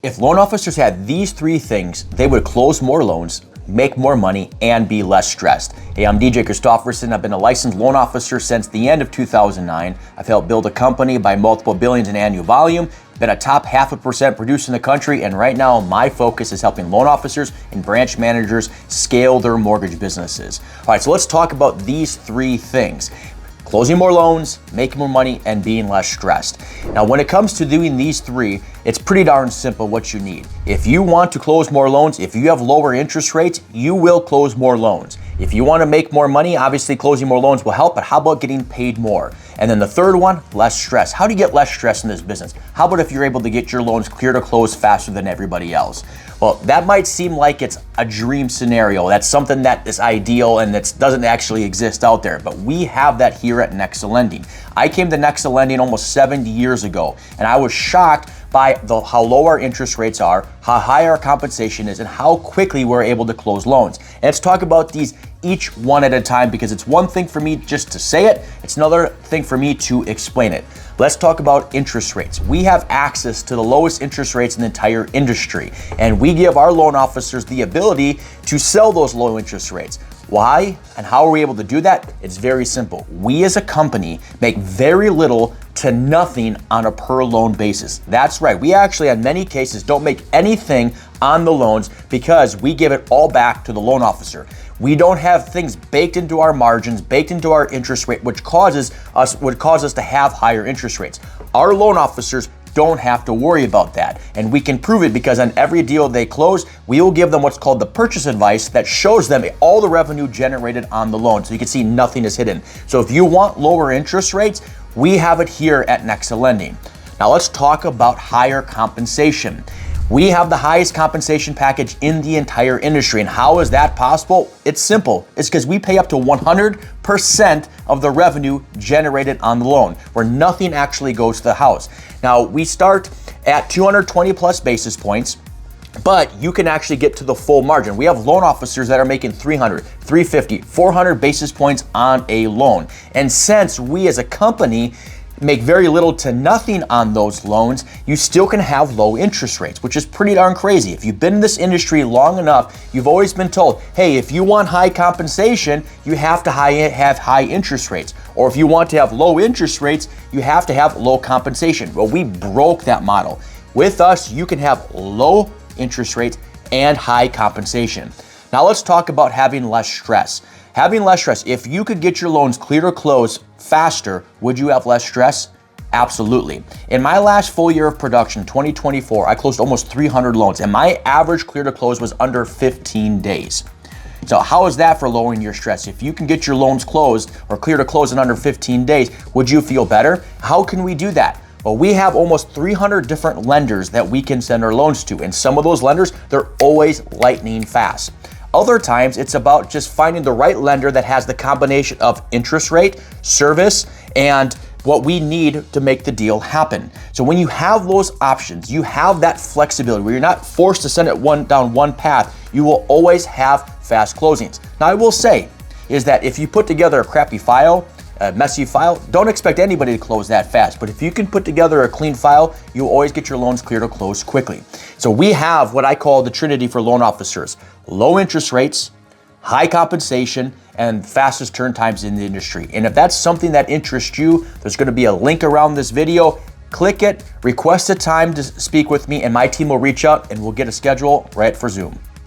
If loan officers had these three things, they would close more loans, make more money, and be less stressed. Hey, I'm DJ Christofferson. I've been a licensed loan officer since the end of 2009. I've helped build a company by multiple billions in annual volume, been a top 0.5% producer in the country, and right now my focus is helping loan officers and branch managers scale their mortgage businesses. All right, so let's talk about these three things. Closing more loans, making more money, and being less stressed. Now, when it comes to doing these three, it's pretty darn simple what you need. If you want to close more loans, if you have lower interest rates, you will close more loans. If you want to make more money, obviously closing more loans will help, but how about getting paid more? And then the third one, less stress. How do you get less stress in this business? How about if you're able to get your loans clear to close faster than everybody else? Well, that might seem like it's a dream scenario. That's something that is ideal and that doesn't actually exist out there, but we have that here at Nexa Lending. I came to Nexa Lending almost 70 years ago, and I was shocked by how low our interest rates are, how high our compensation is, and how quickly we're able to close loans. And let's talk about these each one at a time, because it's one thing for me just to say it, it's another thing for me to explain it. Let's talk about interest rates. We have access to the lowest interest rates in the entire industry, and we give our loan officers the ability to sell those low interest rates. Why and how are we able to do that? It's very simple. We as a company make very little to nothing on a per loan basis. That's right. We actually, in many cases, don't make anything on the loans because we give it all back to the loan officer. We don't have things baked into our margins, baked into our interest rate, which would cause us to have higher interest rates. Our loan officers don't have to worry about that. And we can prove it because on every deal they close, we will give them what's called the purchase advice that shows them all the revenue generated on the loan. So you can see nothing is hidden. So if you want lower interest rates, we have it here at Nexa Lending. Now let's talk about higher compensation. We have the highest compensation package in the entire industry. And how is that possible? It's simple. It's because we pay up to 100% of the revenue generated on the loan, where nothing actually goes to the house. Now, we start at 220 plus basis points, but you can actually get to the full margin. We have loan officers that are making 300, 350, 400 basis points on a loan. And since we as a company make very little to nothing on those loans, you still can have low interest rates, which is pretty darn crazy. If you've been in this industry long enough, you've always been told, hey, if you want high compensation, you have to have high interest rates. Or if you want to have low interest rates, you have to have low compensation. Well, we broke that model. With us, you can have low interest rates and high compensation. Now let's talk about having less stress. Having less stress, if you could get your loans clear to close faster, would you have less stress? Absolutely. In my last full year of production, 2024, I closed almost 300 loans, and my average clear to close was under 15 days. So how is that for lowering your stress? If you can get your loans closed or clear to close in under 15 days, would you feel better? How can we do that? Well, we have almost 300 different lenders that we can send our loans to, and some of those lenders, they're always lightning fast. Other times, it's about just finding the right lender that has the combination of interest rate, service, and what we need to make the deal happen. So when you have those options, you have that flexibility where you're not forced to send it down one path, you will always have fast closings. Now, I will say is that if you put together a crappy file, a messy file, don't expect anybody to close that fast. But if you can put together a clean file, you'll always get your loans clear to close quickly. So we have what I call the Trinity for loan officers: low interest rates, high compensation, and fastest turn times in the industry. And if that's something that interests you, there's going to be a link around this video. Click it, request a time to speak with me, and my team will reach out and we'll get a schedule right for Zoom.